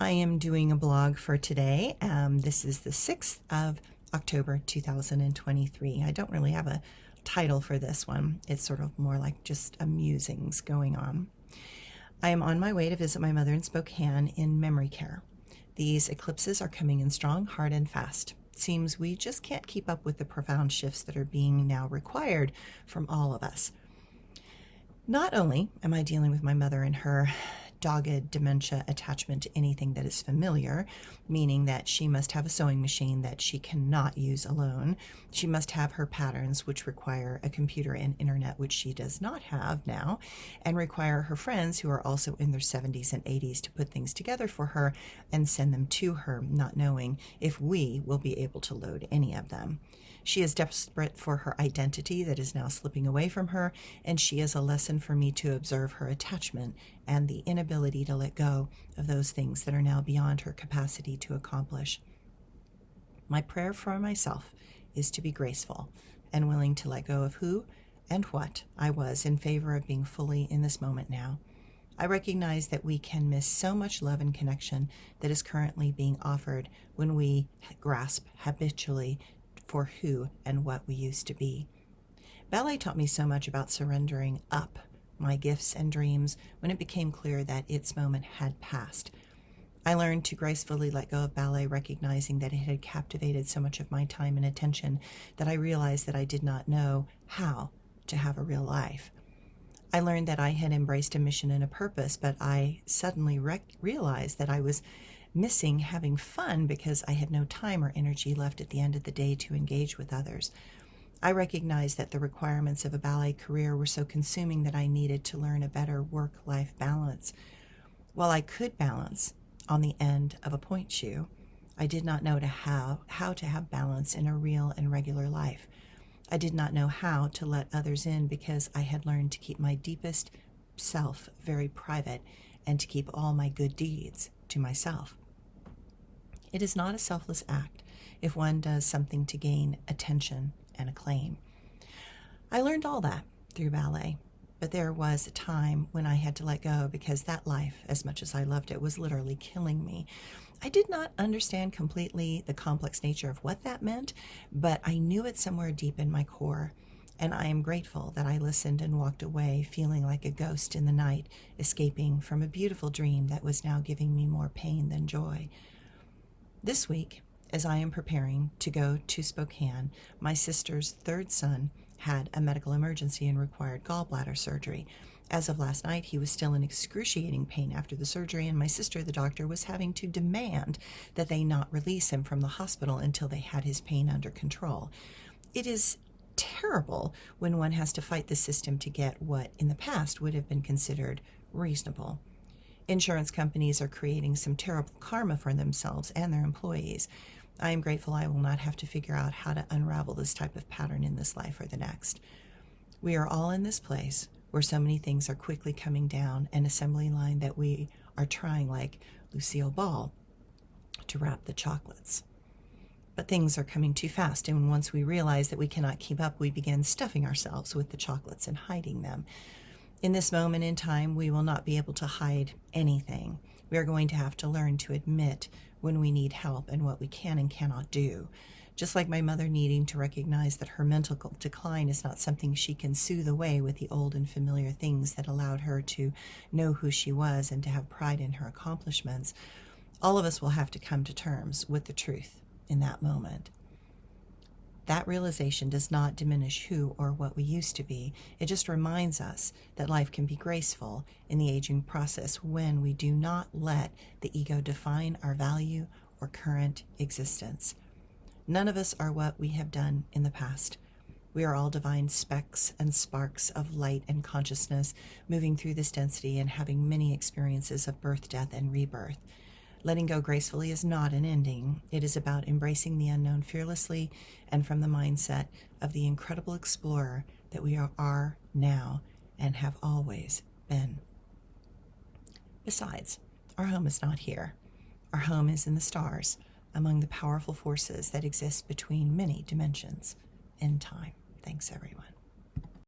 I am doing a blog for today. This is the 6th of October 2023. I don't really have a title for this one. It's sort of more like just a musings going on. I am on my way to visit my mother in Spokane in memory care. These eclipses are coming in strong, hard, and fast. It seems we just can't keep up with the profound shifts that are being now required from all of us. Not only am I dealing with my mother and her dogged dementia attachment to anything that is familiar, meaning that she must have a sewing machine that she cannot use alone. She must have her patterns, which require a computer and internet, which she does not have now, and require her friends who are also in their 70s and 80s to put things together for her and send them to her, not knowing if we will be able to load any of them. She is desperate for her identity that is now slipping away from her, and she is a lesson for me to observe her attachment and the inability to let go of those things that are now beyond her capacity to accomplish. My prayer for myself is to be graceful and willing to let go of who and what I was in favor of being fully in this moment now. I recognize that we can miss so much love and connection that is currently being offered when we grasp habitually for who and what we used to be. Ballet taught me so much about surrendering up my gifts and dreams when it became clear that its moment had passed. I learned to gracefully let go of ballet, recognizing that it had captivated so much of my time and attention that I realized that I did not know how to have a real life. I learned that I had embraced a mission and a purpose, but I suddenly realized that I was missing having fun because I had no time or energy left at the end of the day to engage with others. I recognized that the requirements of a ballet career were so consuming that I needed to learn a better work-life balance. While I could balance on the end of a point shoe, I did not know how to have balance in a real and regular life. I did not know how to let others in because I had learned to keep my deepest self very private and to keep all my good deeds to myself. It is not a selfless act if one does something to gain attention and acclaim. I learned all that through ballet, but there was a time when I had to let go because that life, as much as I loved it, was literally killing me. I did not understand completely the complex nature of what that meant, but I knew it somewhere deep in my core, and I am grateful that I listened and walked away feeling like a ghost in the night, escaping from a beautiful dream that was now giving me more pain than joy. This week, as I am preparing to go to Spokane, my sister's third son had a medical emergency and required gallbladder surgery. As of last night, he was still in excruciating pain after the surgery, and my sister, the doctor, was having to demand that they not release him from the hospital until they had his pain under control. It is terrible when one has to fight the system to get what in the past would have been considered reasonable. Insurance companies are creating some terrible karma for themselves and their employees. I am grateful I will not have to figure out how to unravel this type of pattern in this life or the next. We are all in this place where so many things are quickly coming down an assembly line that we are trying, like Lucille Ball, to wrap the chocolates. But things are coming too fast, and once we realize that we cannot keep up, we begin stuffing ourselves with the chocolates and hiding them. In this moment in time, we will not be able to hide anything. We are going to have to learn to admit when we need help and what we can and cannot do. Just like my mother needing to recognize that her mental decline is not something she can soothe away with the old and familiar things that allowed her to know who she was and to have pride in her accomplishments, all of us will have to come to terms with the truth in that moment. That realization does not diminish who or what we used to be. It just reminds us that life can be graceful in the aging process when we do not let the ego define our value or current existence. None of us are what we have done in the past. We are all divine specks and sparks of light and consciousness moving through this density and having many experiences of birth, death, and rebirth. Letting go gracefully is not an ending. It is about embracing the unknown fearlessly and from the mindset of the incredible explorer that we are now and have always been. Besides, our home is not here. Our home is in the stars, among the powerful forces that exist between many dimensions in time. Thanks, everyone.